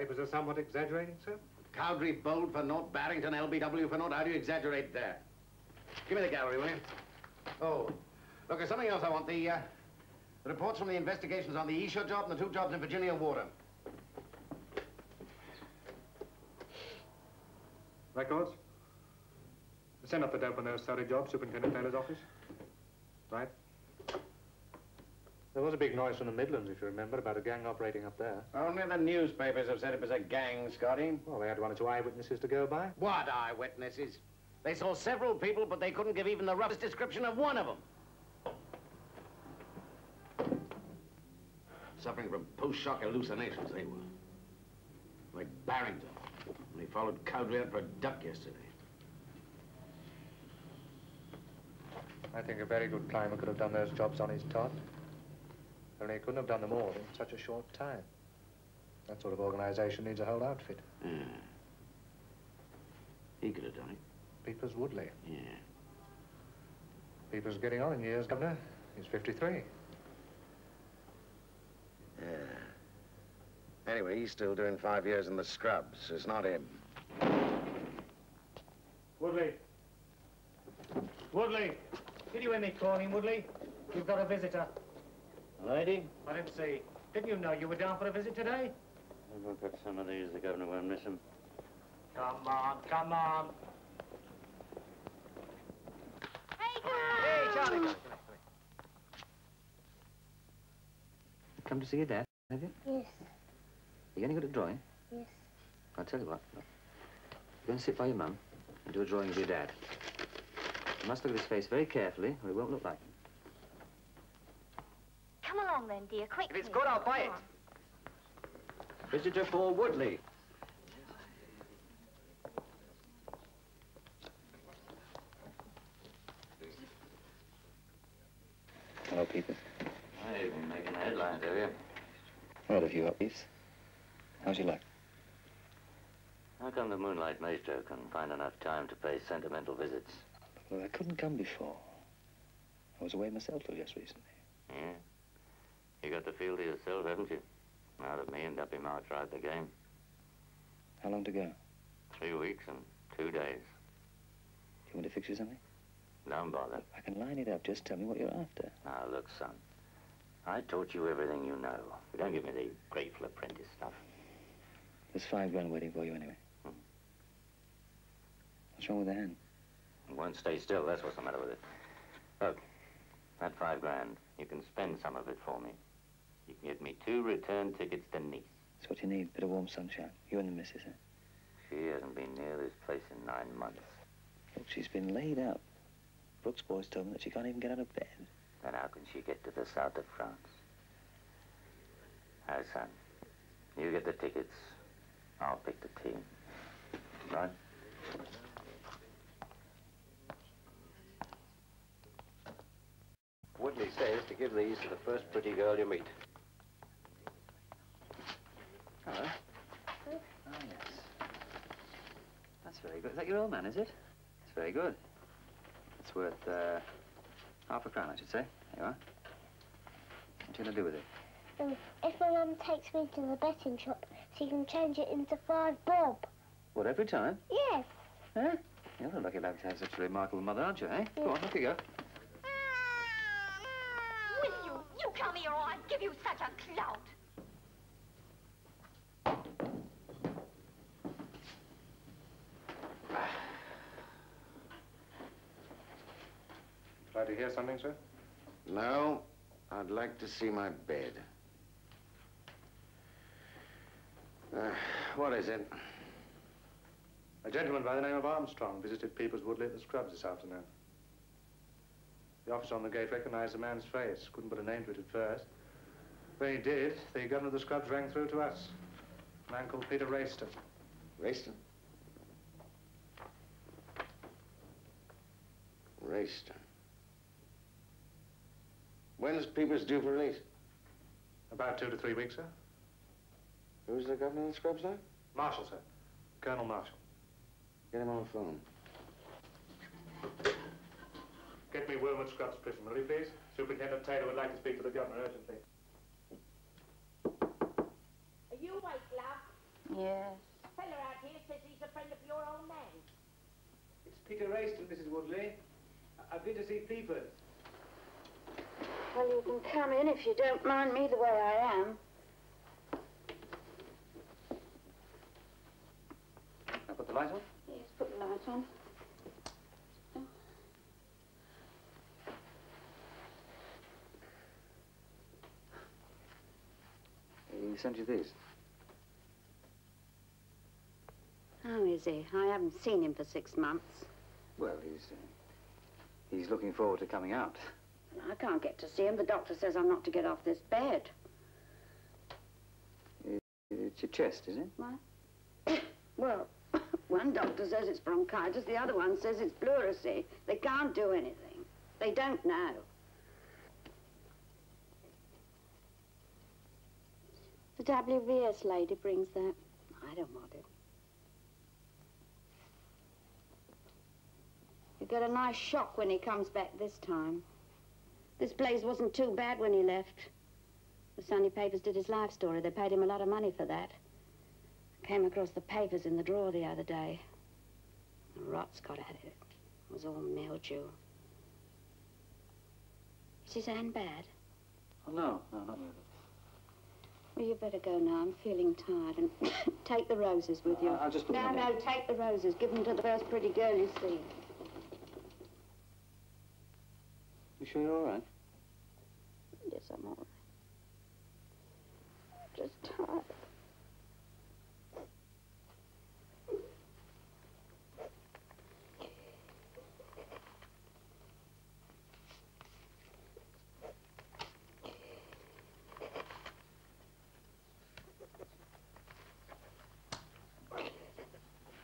papers are somewhat exaggerating, sir. Cowdrey Bold for naught, Barrington, LBW for naught. How do you exaggerate there? Give me the gallery, will you? Oh, look, there's something else I want. The reports from the investigations on the Esher job and the 2 jobs in Virginia Water. Records? Send up the dope on those Surrey jobs, Superintendent Taylor's office. Right. There was a big noise from the Midlands, if you remember, about a gang operating up there. Only the newspapers have said it was a gang, Scotty. Well, they had 1 or 2 eyewitnesses to go by. What eyewitnesses? They saw several people, but they couldn't give even the roughest description of one of them. Suffering from post-shock hallucinations, they were. Like Barrington, when he followed Cowdrey out for a duck yesterday. I think a very good climber could have done those jobs on his tot. Only he couldn't have done them all in such a short time. That sort of organization needs a whole outfit. Yeah. He could have done it. Peepers Woodley. Yeah. Peepers getting on in years, Governor. He's 53. Yeah. Anyway, he's still doing 5 years in the scrubs. It's not him. Woodley. Woodley. Did you hear me calling, Woodley? You've got a visitor. A lady? I didn't see. Didn't you know you were down for a visit today? Look at some of these. The governor won't miss them. Come on, come on. Hey, Hey, Charlie. Come here. Come to see your dad, have you? Yes, Are you any good at drawing? yes. I'll tell you what. Look. Go and sit by your mum and do a drawing of your dad. You must look at his face very carefully, or it won't look like him. Come along then, dear, quick. If it's good, I'll buy it. Visitor for Woodley. Hello, people. Hey, you've been making the headlines, have you? Heard of you up east. How's your luck? How come the Moonlight Maestro can find enough time to pay sentimental visits? Well, I couldn't come before. I was away myself till just recently. Yeah. You got the field to yourself, haven't you? Now that me and Duppy March are out the game. How long to go? 3 weeks and 2 days. Do you want to fix you something? Don't bother. I can line it up. Just tell me what you're after. Now, look, son. I taught you everything you know. You don't give me the grateful apprentice stuff. There's $5 waiting for you anyway. What's wrong with the hand? It won't stay still, that's what's the matter with it. Look, that $5 grand, you can spend some of it for me. You can get me 2 return tickets to Nice. That's what you need. Bit of warm sunshine. You and the missus, huh? She hasn't been near this place in 9 months. Look, she's been laid up. Brooks' boys told me that she can't even get out of bed. Then how can she get to the south of France? Now, son, you get the tickets. I'll pick the team. Right? Woodley says to give these to the first pretty girl you meet. Hello. Oh, yes. That's very good. Is that your old man, is it? It's very good. It's worth, half a crown, I should say. There you are. What are you going to do with it? If my mum takes me to the betting shop, she can change it into 5 bob. What, every time? Yes. Huh? You're a lucky lad to have such a remarkable mother, aren't you, eh? Yeah. Go on, off you go. Will you? You come here or I'll give you such a clout. Try to hear something, sir? No, I'd like to see my bed. What is it? A gentleman by the name of Armstrong visited Peepers Woodley at the Scrubs this afternoon. The officer on the gate recognized the man's face. Couldn't put a name to it at first. When he did, the governor of the Scrubs rang through to us. A man called Peter Rayston. Rayston? Rayston. When is Peepers due for release? About 2 to 3 weeks, sir. Who's the governor of the Scrubs now? Marshall, sir. Colonel Marshall. Get him on the phone. Get me Wilmot Scrubs prison, will you, please? Superintendent Taylor would like to speak to the governor urgently. Are you awake, love? Yes. Fella out here says he's a friend of your old man. It's Peter Rayston, Mrs. Woodley. I've been to see Peepers. Well, you can come in if you don't mind me the way I am. I'll put the light on? Yes, put the light on. He sent you these. How is he? I haven't seen him for 6 months. Well, he's looking forward to coming out. I can't get to see him. The doctor says I'm not to get off this bed. It's your chest, is it? What? Well, one doctor says it's bronchitis, the other one says it's pleurisy. They can't do anything. They don't know. The WVS lady brings that. I don't want it. You get a nice shock when he comes back this time. This place wasn't too bad when he left. The Sunday papers did his life story. They paid him a lot of money for that. I came across the papers in the drawer the other day. The rot's got at it. It was all mildew. Is his hand bad? Oh, no, not really. Well, you better go now. I'm feeling tired. And take the roses with you. I'll just put them on No, take the roses. Give them to the first pretty girl you see. You sure you're all right? Yes, I'm all right. Just tired.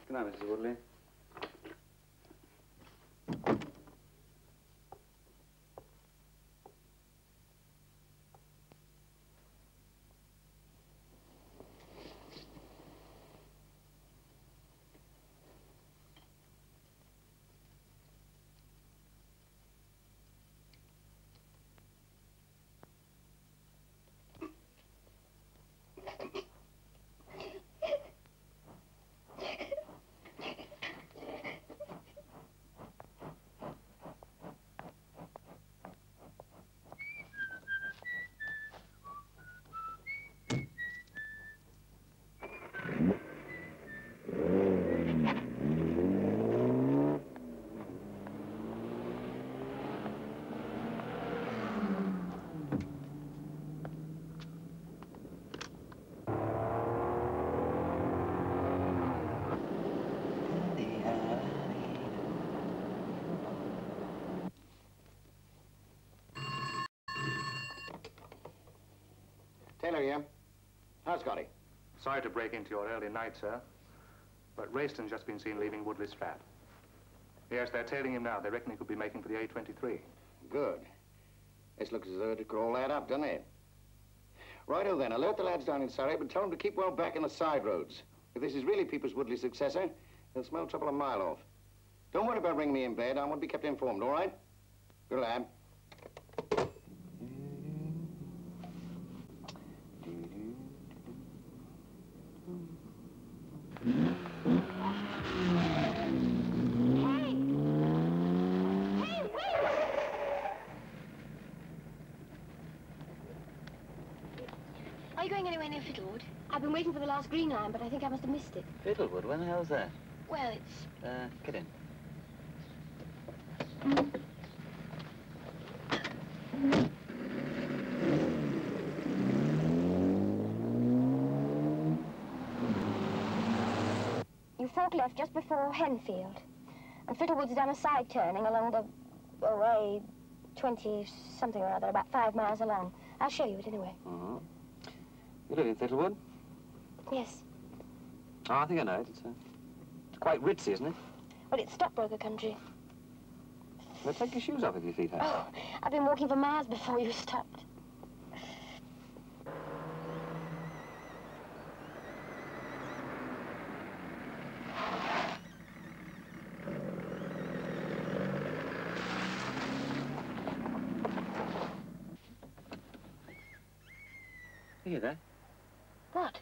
Good night, Mrs. Woodley. Taylor here. How's Scotty? Sorry to break into your early night, sir, but Rayston's just been seen leaving Woodley's flat. Yes, they're tailing him now. They reckon he could be making for the A23. Good. This looks as though it could all add up, doesn't it? Righto then, alert the lads down in Surrey, but tell them to keep well back in the side roads. If this is really Peepers Woodley's successor, they'll smell trouble a mile off. Don't worry about ringing me in bed. I want to be kept informed, all right? Good lad. Are you going anywhere near Fiddlewood? I've been waiting for the last green line, but I think I must have missed it. Fiddlewood? When the hell's that? Well, it's... Get in. You fork left just before Henfield. And Fiddlewood's done a side turning along the... oh, A20-something or other, about 5 miles along. I'll show you it anyway. Uh-huh. You live in Fiddlewood? Yes. Oh, I think I know it. It's quite ritzy, isn't it? Well, it's stockbroker country. Well, take your shoes off if your feet hurt. Oh, I've been walking for miles before you stopped. You hear that? What?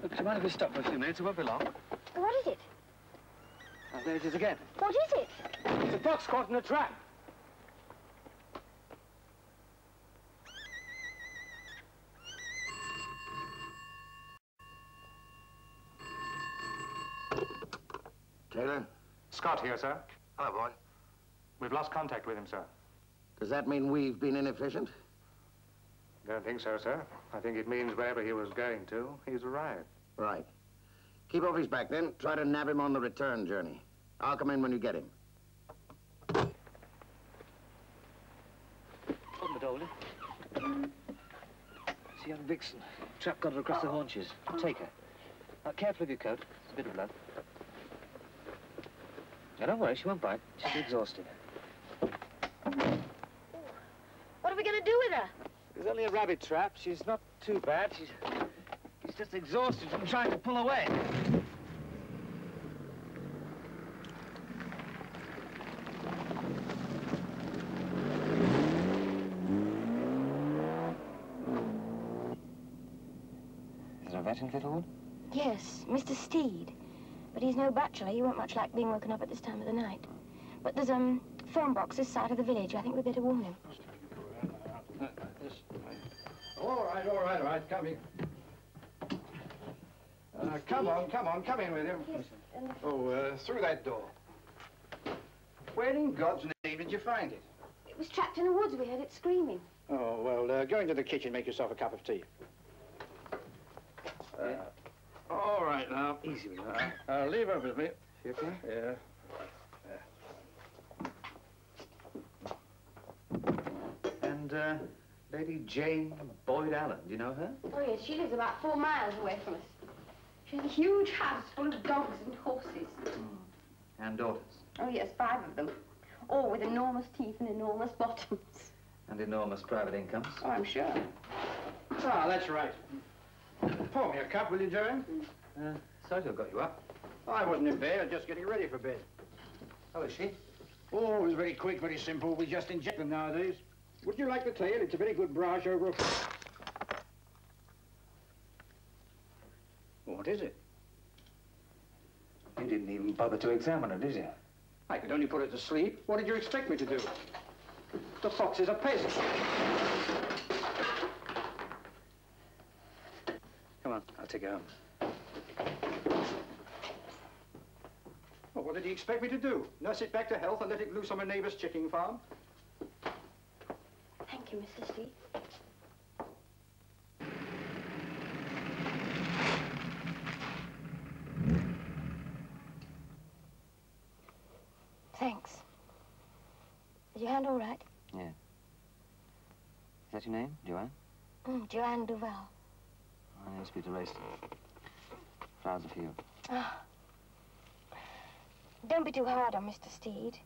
Look, do you mind if we stop for a few minutes? It won't be long. What is it? Oh, there it is again. What is it? It's a fox caught in a trap. Taylor? Scott here, sir. Hello, boy. We've lost contact with him, sir. Does that mean we've been inefficient? Don't think so, sir. I think it means wherever he was going to, he's arrived. Right. Keep off his back, then. Try to nab him on the return journey. I'll come in when you get him. Open the door, will you? It's a young vixen. Trap got her across the haunches. Take her. Careful of your coat. There's a bit of blood. Now, don't worry, she won't bite. She's exhausted. What are we going to do with her? There's only a rabbit trap. She's not too bad. She's just exhausted from trying to pull away. Is there a vet in Fittlewood? Yes, Mr. Steed. But he's no bachelor. He won't much like being woken up at this time of the night. But there's a phone box this side of the village. I think we'd better warn him. All right. Come in. Come on, come in with him. Yes, Through that door. Where in God's name did you find it? it was trapped in the woods. We heard it screaming. Oh, well, go into the kitchen, make yourself a cup of tea. All right, now. Easy with that. Leave her with me. Okay. Yeah. And, Lady Jane Boyd Allen, do you know her? Oh, yes, she lives about 4 miles away from us. She has a huge house full of dogs and horses. And daughters. Oh, yes, 5 of them. All with enormous teeth and enormous bottoms. And enormous private incomes. Oh, I'm sure. Ah, that's right. Pour me a cup, will you, Joan? Sorry to have got you up. I wasn't in bed, I was just getting ready for bed. How is she? Oh, it was very quick, very simple. We just inject them nowadays. Would you like the tail? It's a very good brush over. What is it? You didn't even bother to examine her, did you? I could only put it to sleep. What did you expect me to do? The fox is a peasant. Come on, I'll take her home. Well, what did he expect me to do? Nurse it back to health and let it loose on a neighbor's chicken farm? Thank you, Mr. Steed. Thanks. Is your hand all right? Yeah. Is that your name, Joanne? Joanne Duval. My name's Peter Rayston. Flowers are for you. Ah. Don't be too hard on Mr. Steed.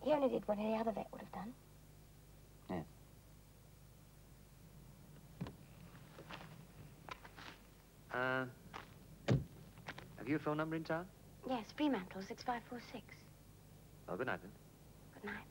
He only did what any other vet would have done. Yeah. Have you a phone number in town? Yes, Fremantle, 6546. Oh, good night then. Good night.